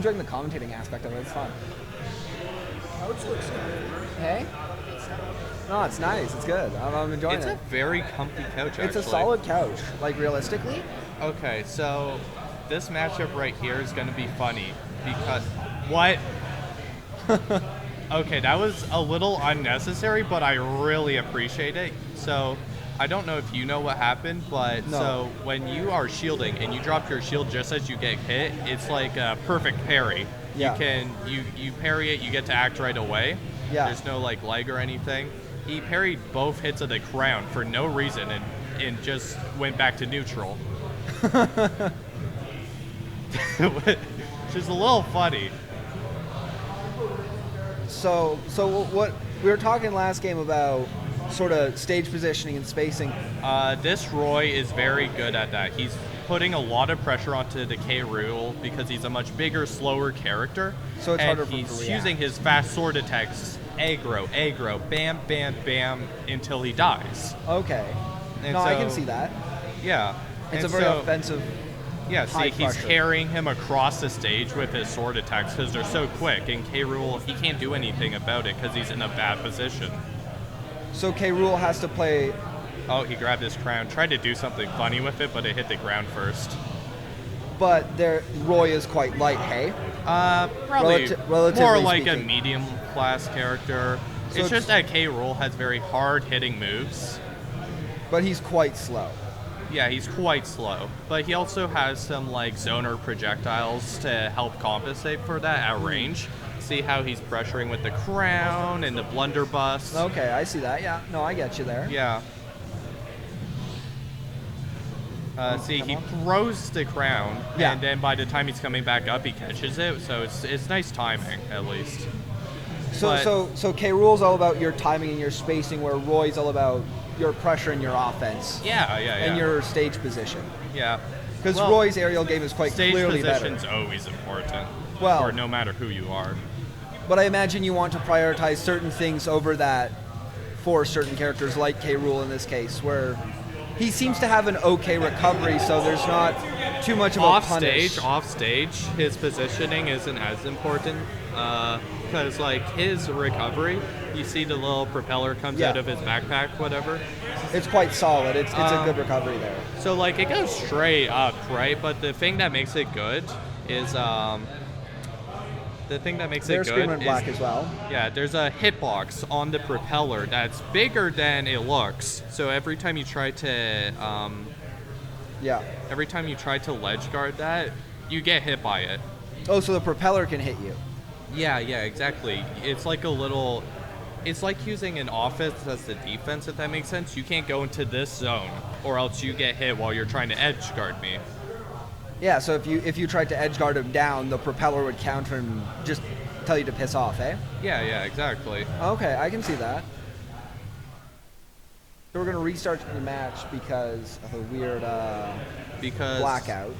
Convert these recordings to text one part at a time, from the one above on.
enjoying the commentating aspect of it. It's fun. Couch looks good. Hey? No, it's nice. It's good. I'm enjoying It's it. a very comfy couch, actually. It's a solid couch. Like, realistically? Okay, so this matchup right here is going to be funny because... What? Okay, that was a little unnecessary, but I really appreciate it. So, I don't know if you know what happened, but No. so when you are shielding and you drop your shield just as you get hit, it's like a perfect parry. Yeah. You parry it, you get to act right away. Yeah. There's no like leg or anything. He parried both hits of the crown for no reason and just went back to neutral. Which is a little funny. So what we were talking last game about sort of stage positioning and spacing. This Roy is very good at that. He's putting a lot of pressure onto the Rool because he's a much bigger, slower character. So it's and harder for him to he's react. using his fast sword attacks, aggro, bam, bam, bam, until he dies. Okay. And No, I so- can see that. Yeah. It's And a very so- offensive. Yeah, high see, he's pressure. carrying him across the stage with his sword attacks because they're so quick, and Rool, he can't do anything about it because he's in a bad position. So Rool has to play. Oh, he grabbed his crown, tried to do something funny with it, but it hit the ground first. But Roy is quite light, hey? Probably Relatively more like a speaking. medium class character. So It's just that Rool has very hard hitting moves. But he's quite slow. Yeah, he's quite slow, but he also has some like zoner projectiles to help compensate for that at range. See how he's pressuring with the crown and the blunderbuss. Okay, I see that. Yeah. No, I get you there. Yeah. See, come he on. throws the crown, Yeah. and then by the time he's coming back up, he catches it. So it's nice timing, at least. So But- so Rool's all about your timing and your spacing, where Roy's all about your pressure and your offense Yeah. and your stage position. Yeah. Because Well, Roy's aerial game is quite stage clearly position's better. always important. Well- for no matter who you are. But I imagine you want to prioritize certain things over that for certain characters, like Rool in this case, where he seems to have an okay recovery, so there's not too much of a punish. Off stage, his positioning isn't as important because like his recovery, you see the little propeller comes Yeah. out of his backpack, whatever. It's quite solid. It's a good recovery there. So like it goes straight up, right? But the thing that makes it good is There's Screamer in black as well. yeah, there's a hitbox on the propeller that's bigger than it looks. So every time you try to Yeah. ledge guard that, you get hit by it. Oh, so the propeller can hit you. Yeah, exactly. It's like it's like using an offense as the defense, if that makes sense. You can't go into this zone, or else you get hit while you're trying to edge guard me. Yeah, so if you tried to edge guard him down, the propeller would counter and just tell you to piss off, eh? Yeah, exactly. Okay, I can see that. So we're going to restart the match because of a weird Because blackout.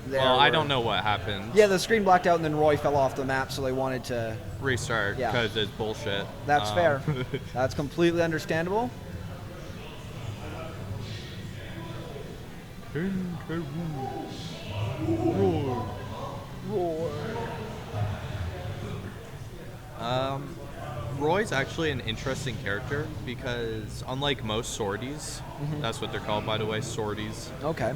There well, I where- don't know what happened. Yeah, the screen blacked out and then Roy fell off the map, so they wanted to... Restart Yeah. because it's bullshit. That's fair. That's completely understandable. Roy's actually an interesting character because unlike most swordies, that's what they're called, by the way, swordies. Okay.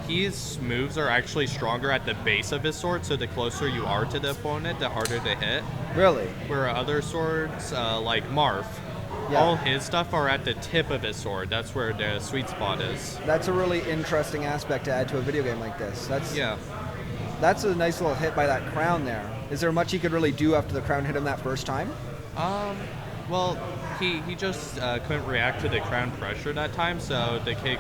His moves are actually stronger at the base of his sword, so the closer you are to the opponent, the harder to hit. Really? Where other swords, like Marth, Yeah. all his stuff are at the tip of his sword. That's where the sweet spot is. That's a really interesting aspect to add to a video game like this. Yeah. That's a nice little hit by that crown there. Is there much he could really do after the crown hit him that first time? Well, he just couldn't react to the crown pressure that time, so the K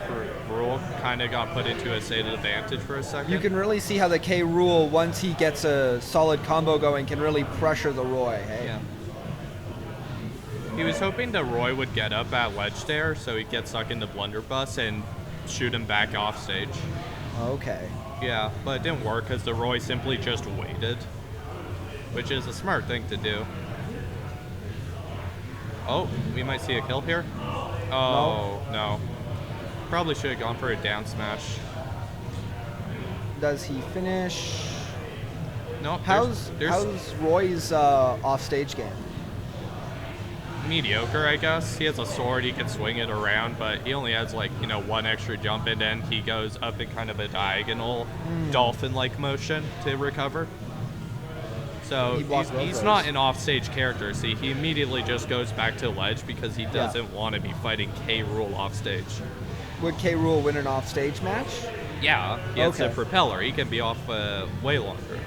Rool kind of got put into a state of advantage for a second. You can really see how the Rool, once he gets a solid combo going, can really pressure the Roy. Hey? Yeah. He was hoping the Roy would get up at ledge there, so he'd get stuck in the blunderbuss and shoot him back off stage. Okay. Yeah, but it didn't work because the Roy simply just waited, which is a smart thing to do. Oh, we might see a kill here. Oh, no. Probably should have gone for a down smash. Does he finish? No, How's Roy's offstage game? mediocre, I guess. He has a sword, he can swing it around, but he only has like, one extra jump, and then he goes up in kind of a diagonal dolphin-like motion to recover. So he's not an offstage character. See, he immediately just goes back to ledge because he doesn't want to be fighting K. Rool offstage. Would K. Rool win an offstage match? Yeah, he has a propeller. He can be off way longer.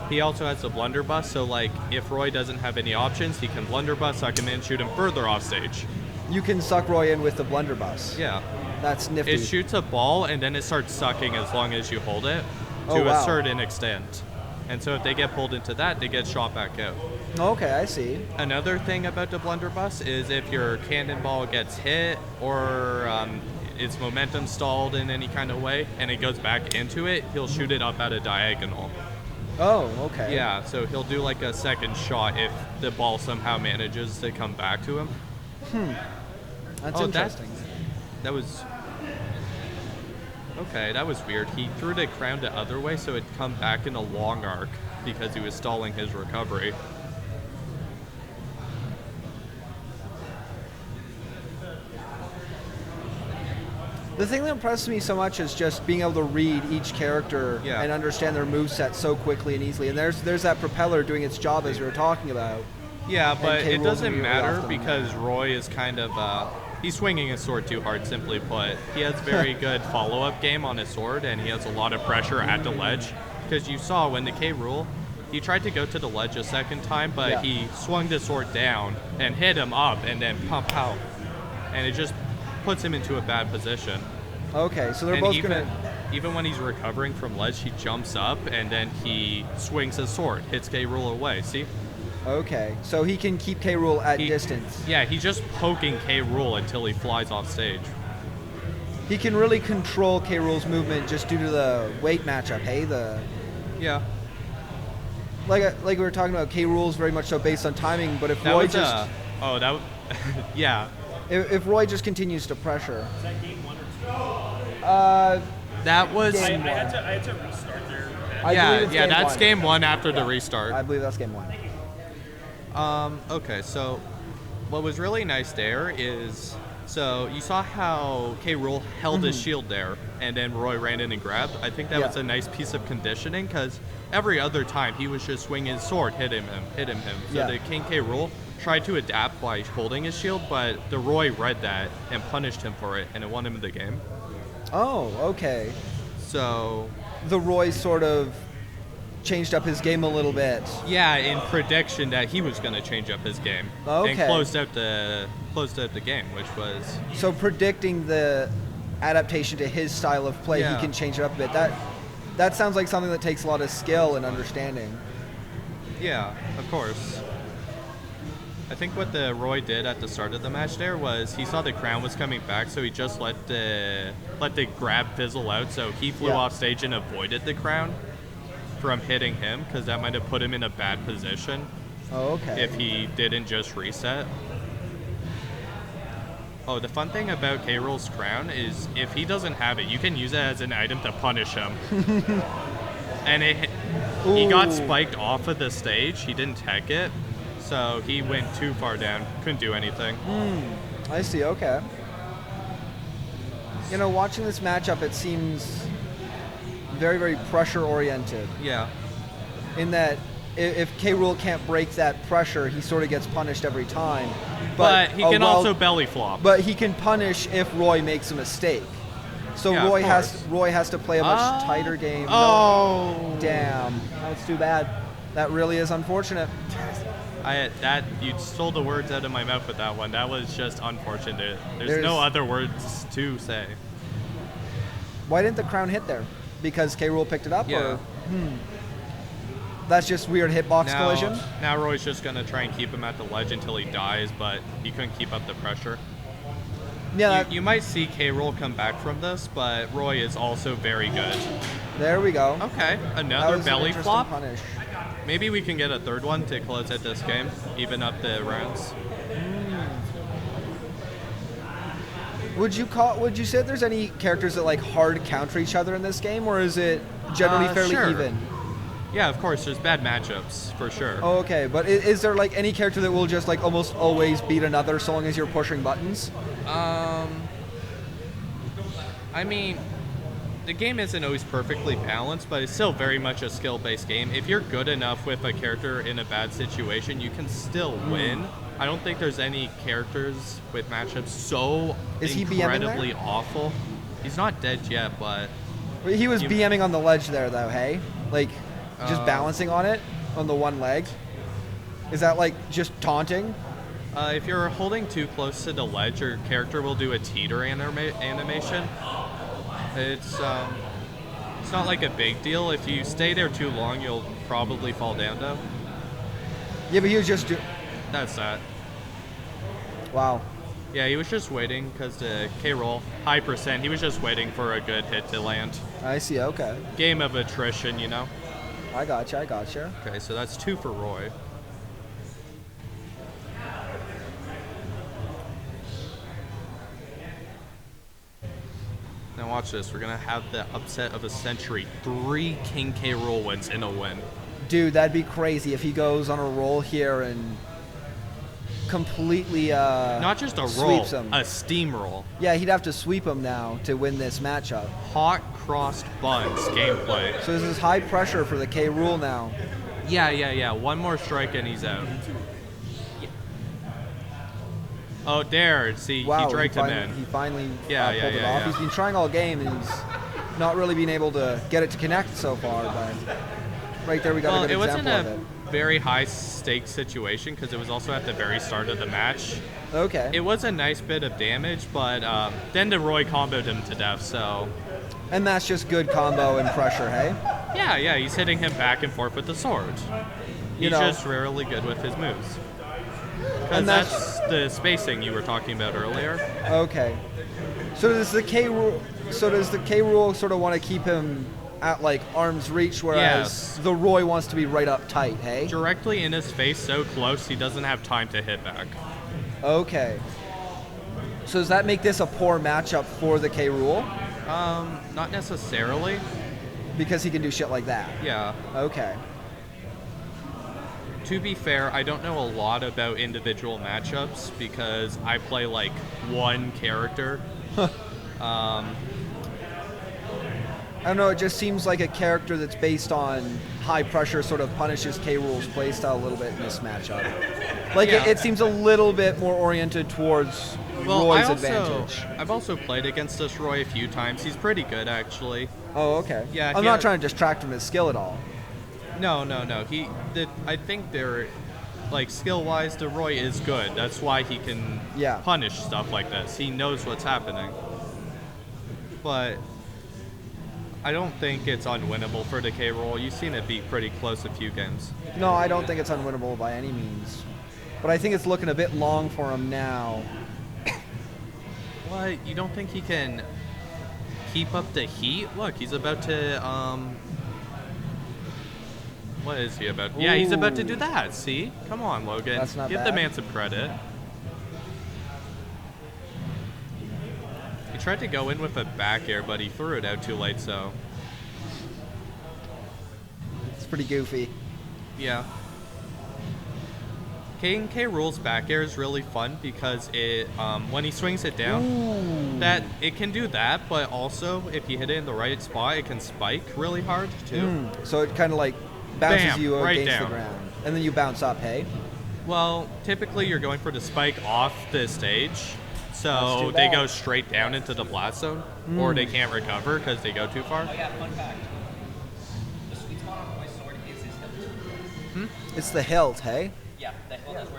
He also has a blunderbuss, so like if Roy doesn't have any options, he can blunderbuss, suck him in, shoot him further off stage. You can suck Roy in with the blunderbuss. Yeah. That's nifty. It shoots a ball and then it starts sucking as long as you hold it to a certain extent. And so if they get pulled into that, they get shot back out. Okay, I see. Another thing about the blunderbuss is if your cannonball gets hit or its momentum stalled in any kind of way and it goes back into it, he'll shoot it up at a diagonal. Oh, okay. Yeah, so he'll do like a second shot if the ball somehow manages to come back to him. That's interesting. That was... Okay, that was weird. He threw the crown the other way so it'd come back in a long arc because he was stalling his recovery. The thing that impresses me so much is just being able to read each character and understand their moveset so quickly and easily. And there's that propeller doing its job as we were talking about. Yeah, but it doesn't matter because Roy is kind of... he's swinging his sword too hard, simply put. He has very good follow-up game on his sword, and he has a lot of pressure at the ledge. Because you saw when the K. Rool, he tried to go to the ledge a second time, but he swung the sword down and hit him up and then pump out. And it just puts him into a bad position. Okay, so they're both even when he's recovering from ledge, he jumps up and then he swings his sword, hits K. Rool away. See? Okay, so he can keep K. Rool at distance. Yeah, he's just poking K. Rool until he flies off stage. He can really control K. Rool's movement just due to the weight matchup, hey? Yeah. Like we were talking about, K. Rool's very much so based on timing, but if Roy just... yeah. If Roy just continues to pressure... Is that game 1 or 2? That was... I had to restart there. That's game 1 after the restart. I believe that's game 1. Okay, so what was really nice there is, so you saw how K. Rool held his shield there, and then Roy ran in and grabbed. I think that was a nice piece of conditioning, because every other time he was just swinging his sword, hitting him. So the King K. Rool tried to adapt by holding his shield, but the Roy read that and punished him for it, and it won him the game. Oh, okay. So... The Roy sort of changed up his game a little bit. Yeah, in prediction that he was going to change up his game. Okay. And closed out the game, which was... So predicting the adaptation to his style of play, he can change it up a bit. That sounds like something that takes a lot of skill and understanding. Yeah, of course. I think what the Roy did at the start of the match there was he saw the crown was coming back, so he just let the grab fizzle out, so he flew off stage and avoided the crown from hitting him, because that might have put him in a bad position. Oh, okay. If he didn't just reset. Oh, the fun thing about K. Rool's crown is if he doesn't have it, you can use it as an item to punish him. And he got spiked off of the stage. He didn't tech it. So he went too far down, couldn't do anything. I see, okay. Watching this matchup, it seems very, very pressure-oriented. Yeah. In that, if K. Rool can't break that pressure, he sort of gets punished every time. But he can also belly flop. But he can punish if Roy makes a mistake. So Roy has to play a much tighter game. Oh. No, damn. That's too bad. That really is unfortunate. You stole the words out of my mouth with that one. That was just unfortunate. There's no other words to say. Why didn't the crown hit there? Because K. Rool picked it up? Yeah. Or? That's just weird hitbox collision? Now Roy's just going to try and keep him at the ledge until he dies, but he couldn't keep up the pressure. Yeah. You might see K. Rool come back from this, but Roy is also very good. There we go. Okay, another belly flop. Punish. Maybe we can get a third one to close out this game, even up the rounds. Would you say there's any characters that like hard counter each other in this game, or is it generally fairly sure. even? Yeah, of course. There's bad matchups for sure. Oh, okay. But is there like any character that will just like almost always beat another so long as you're pushing buttons? I mean, the game isn't always perfectly balanced, but it's still very much a skill-based game. If you're good enough with a character in a bad situation, you can still win. I don't think there's any characters with matchups so incredibly awful. He's not dead yet, but... He was BMing on the ledge there, though, hey? Like, just balancing on it, on the one leg? Is that, like, just taunting? If you're holding too close to the ledge, your character will do a teeter animation. It's not like a big deal. If you stay there too long, you'll probably fall down, though. Yeah, but he was just... That's that. Wow. Yeah, he was just waiting because the K-roll, high percent, he was just waiting for a good hit to land. I see, okay. Game of attrition, you know? I gotcha. Okay, so that's 2 for Roy. Now watch this. We're going to have the upset of a century. 3 King K. Rool wins in a win. Dude, that'd be crazy if he goes on a roll here and completely not just a roll, sweeps him. A steamroll. Yeah, he'd have to sweep him now to win this matchup. Hot crossed buns gameplay. So this is high pressure for the K. Rool now. Yeah. One more strike and he's out. Oh, there. See, wow, he dragged him in. He finally pulled it off. Yeah. He's been trying all game, and he's not really been able to get it to connect so far. But right there, we got a good example of it. It wasn't a very high-stakes situation because it was also at the very start of the match. Okay. It was a nice bit of damage, but then the Roy comboed him to death, so... And that's just good combo and pressure, hey? Yeah, he's hitting him back and forth with the sword. He's just rarely good with his moves. Because that's the spacing you were talking about earlier. Okay. So does the K Rool sort of want to keep him at like arm's reach, whereas the Roy wants to be right up tight, hey? Directly in his face, so close he doesn't have time to hit back. Okay. So does that make this a poor matchup for the K Rool? Not necessarily. Because he can do shit like that? Yeah. Okay. To be fair, I don't know a lot about individual matchups because I play like one character. I don't know, it just seems like a character that's based on high pressure sort of punishes K. Rool's playstyle a little bit in this matchup. Like, it seems a little bit more oriented towards Roy's advantage. I've also played against this Roy a few times. He's pretty good, actually. Oh, okay. Yeah, I'm not trying to distract from his skill at all. No. I think they're, like, skill-wise, the Roy is good. That's why he can punish stuff like this. He knows what's happening. But I don't think it's unwinnable for the K. Rool. You've seen it be pretty close a few games. No, I don't think it's unwinnable by any means. But I think it's looking a bit long for him now. What? You don't think he can keep up the heat? Look, he's about to, what is he about? Ooh. Yeah, he's about to do that. See? Come on, Logan. That's not Give bad. the man some credit. He tried to go in with a back air, but he threw it out too late, so... It's pretty goofy. Yeah. K Rool's back air is really fun because it, when he swings it down, that it can do that, but also if you hit it in the right spot, it can spike really hard too. So it kind of like bounces you right against down. the ground, and then you bounce up, hey? Well, typically you're going for the spike off the stage, so they go straight down into the blast zone, or they can't recover because they go too far. Oh yeah, fun fact. The sweet spot on my sword is his hilt. It's the hilt, hey? Yeah, the hilt is where